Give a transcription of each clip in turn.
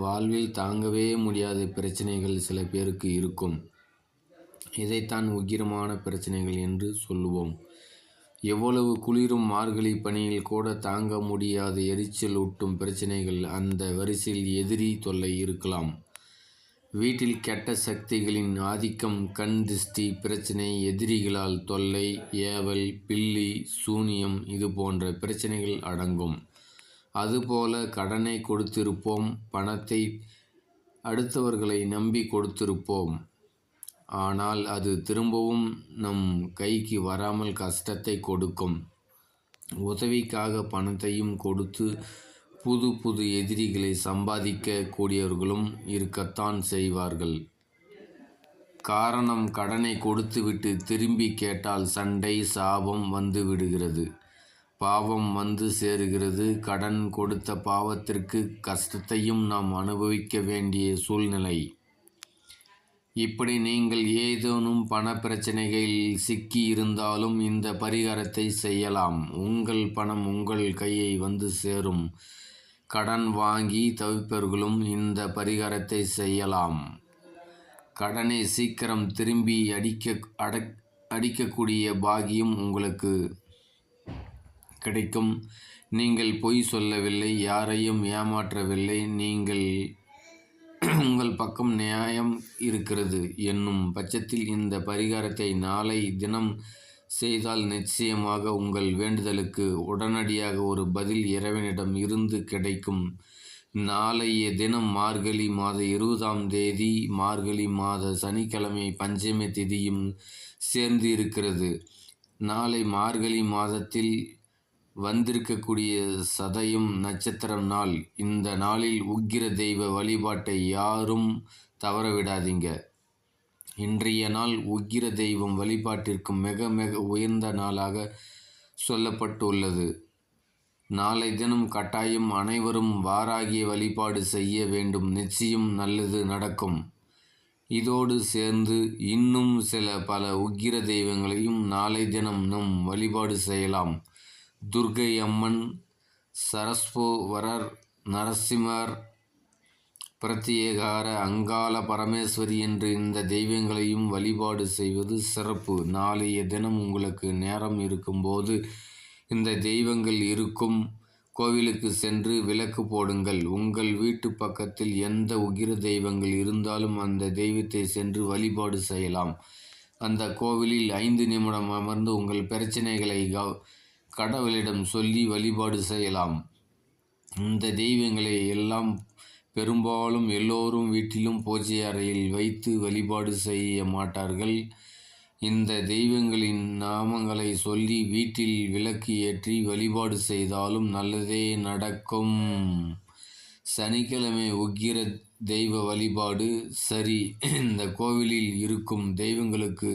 வாழ்வில் தாங்கவே முடியாத பிரச்சனைகள் சில பேருக்கு இருக்கும். இதைத்தான் உக்கிரமான பிரச்சனைகள் என்று சொல்லுவோம். எவ்வளவு குளிரும் மார்கழி பனியில் கூட தாங்க முடியாத எரிச்சல் ஊட்டும் பிரச்சனைகள். அந்த வரிசையில் எதிரி தொல்லை இருக்கலாம். வீட்டில் கெட்ட சக்திகளின் ஆதிக்கம், கண் திஷ்டி பிரச்சனை, எதிரிகளால் தொல்லை, ஏவல், பில்லி, சூனியம் இது போன்ற பிரச்சனைகள் அடங்கும். அதுபோல கடனை கொடுத்திருப்போம், பணத்தை அடுத்தவர்களை நம்பி கொடுத்திருப்போம். ஆனால் அது திரும்பவும் நம் கைக்கு வராமல் கஷ்டத்தை கொடுக்கும். உதவிக்காக பணத்தையும் கொடுத்து புது புது எதிரிகளை சம்பாதிக்க கூடியவர்களும் இருக்கத்தான் செய்வார்கள். காரணம், கடனை கொடுத்துவிட்டு திரும்பி கேட்டால் சண்டை, சாபம் வந்து விடுகிறது. பாவம் வந்து சேருகிறது. கடன் கொடுத்த பாவத்திற்கு கஷ்டத்தையும் நாம் அனுபவிக்க வேண்டிய சூழ்நிலை. இப்படி நீங்கள் ஏதேனும் பண பிரச்சனைகளில் சிக்கி இருந்தாலும் இந்த பரிகாரத்தை செய்யலாம். உங்கள் பணம் உங்கள் கையை வந்து சேரும். கடன் வாங்கி தவிப்பவர்களும் இந்த பரிகாரத்தை செய்யலாம். கடனை சீக்கிரம் திரும்பி அடிக்கக்கூடிய பாக்கியம் உங்களுக்கு கிடைக்கும். நீங்கள் பொய் சொல்லவில்லை, யாரையும் ஏமாற்றவில்லை, உங்கள் பக்கம் நியாயம் இருக்கிறது என்னும் பட்சத்தில் இந்த பரிகாரத்தை நாளை தினம் செய்தால் நிச்சயமாக உங்கள் வேண்டுதலுக்கு உடனடியாக ஒரு பதில் இறைவனிடம் இருந்து கிடைக்கும். நாளைய தினம் மார்கழி மாத 20ஆம் தேதி, மார்கழி மாத சனிக்கிழமை பஞ்சமி திதியும் சேர்ந்து இருக்கிறது. நாளை மார்கழி மாதத்தில் வந்திருக்கக்கூடிய சதயம் நட்சத்திரம் நாள். இந்த நாளில் உக்கிர தெய்வ வழிபாட்டை யாரும் தவறவிடாதீங்க. இன்றைய நாள் உக்கிர தெய்வம் வழிபாட்டிற்கு மிக மிக உயர்ந்த நாளாக சொல்லப்பட்டுள்ளது. நாளை தினம் கட்டாயம் அனைவரும் வாராகிய வழிபாடு செய்ய வேண்டும். நிச்சயம் நல்லது நடக்கும். இதோடு சேர்ந்து இன்னும் பல உக்கிர தெய்வங்களையும் நாளை தினம் நம் வழிபாடு செய்யலாம். துர்க்கை அம்மன், சரஸ்வரர், நரசிம்மர், பிரத்யேகார, அங்காள பரமேஸ்வரி என்று இந்த தெய்வங்களையும் வழிபாடு செய்வது சிறப்பு. நாளைய தினம் உங்களுக்கு நேரம் இருக்கும்போது இந்த தெய்வங்கள் இருக்கும் கோவிலுக்கு சென்று விளக்கு போடுங்கள். உங்கள் வீட்டு பக்கத்தில் எந்த உக்கிர தெய்வங்கள் இருந்தாலும் அந்த தெய்வத்தை சென்று வழிபாடு செய்யலாம். அந்த கோவிலில் 5 நிமிடம் அமர்ந்து உங்கள் பிரச்சனைகளை கடவுளிடம் சொல்லி வழிபாடு செய்யலாம். இந்த தெய்வங்களை எல்லாம் பெரும்பாலும் எல்லோரும் வீட்டிலும் பூஜை அறையில் வைத்து வழிபாடு செய்ய மாட்டார்கள். இந்த தெய்வங்களின் நாமங்களை சொல்லி வீட்டில் விளக்கு ஏற்றி வழிபாடு செய்தாலும் நல்லதே நடக்கும். சனிக்கிழமை உக்கிர தெய்வ வழிபாடு. சரி, இந்த கோவிலில் இருக்கும் தெய்வங்களுக்கு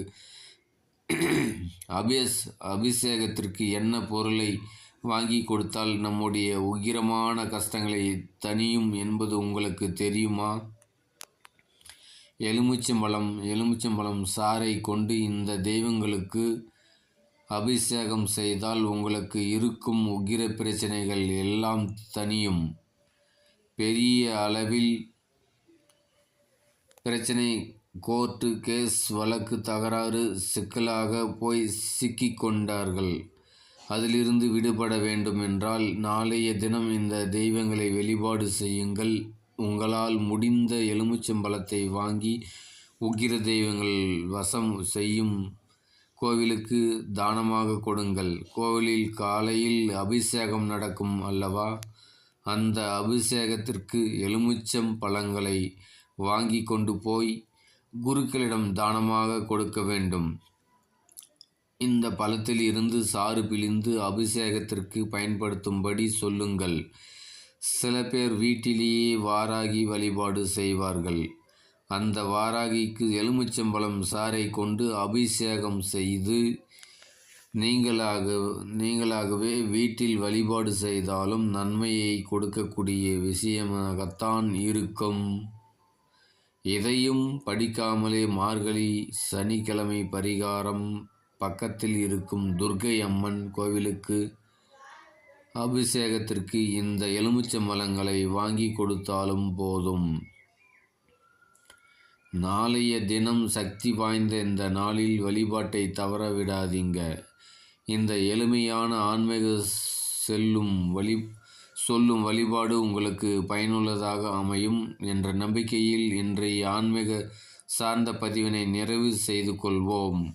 அபிஷேகத்திற்கு என்ன பொருளை வாங்கி கொடுத்தால் நம்முடைய உக்கிரமான கஷ்டங்களை தணியும் என்பது உங்களுக்கு தெரியுமா? எலுமிச்சம்பழம் சாறை கொண்டு இந்த தெய்வங்களுக்கு அபிஷேகம் செய்தால் உங்களுக்கு இருக்கும் உக்கிர பிரச்சனைகள் எல்லாம் தணியும். பெரிய அளவில் பிரச்சனை, கோர்ட்டு கேஸ், வழக்கு, தகராறு, சிக்கலாக போய் சிக்கிக்கொண்டார்கள். அதிலிருந்து விடுபட வேண்டும் என்றால் நாளைய தினம் இந்த தெய்வங்களை வழிபாடு செய்யுங்கள். உங்களால் முடிந்த எலுமிச்சம்பழத்தை வாங்கி உக்கிர தெய்வங்கள் வசம் செய்யும் கோவிலுக்கு தானமாக கொடுங்கள். கோவிலில் காலையில் அபிஷேகம் நடக்கும் அல்லவா? அந்த அபிஷேகத்திற்கு எலுமிச்சம் பழங்களை வாங்கி கொண்டு போய் குருக்களிடம் தானமாக கொடுக்க வேண்டும். இந்த பழத்தில் இருந்து சாறு பிழிந்து அபிஷேகத்திற்கு பயன்படுத்தும்படி சொல்லுங்கள். சில பேர் வீட்டிலேயே வாராகி வழிபாடு செய்வார்கள். அந்த வாராகிக்கு எலுமிச்சம்பழம் சாறை கொண்டு அபிஷேகம் செய்து நீங்களாகவே வீட்டில் வழிபாடு செய்தாலும் நன்மையை கொடுக்கக்கூடிய விஷயமாகத்தான் இருக்கும். எதையும் படிக்காமலே மார்கழி சனிக்கிழமை பரிகாரம். பக்கத்தில் இருக்கும் துர்க்கை அம்மன் கோவிலுக்கு அபிஷேகத்திற்கு இந்த எலுமிச்சம்பழங்களை வாங்கி கொடுத்தாலும் போதும். நாளைய தினம் சக்தி வாய்ந்த இந்த நாளில் வழிபாட்டை தவற விடாதீங்க. இந்த எளிமையான ஆன்மீக சொல்லும் வழிபாடு உங்களுக்கு பயனுள்ளதாக அமையும் என்ற நம்பிக்கையில் இன்றைய ஆன்மீக சார்ந்த பதிவினை நிறைவு செய்து கொள்வோம்.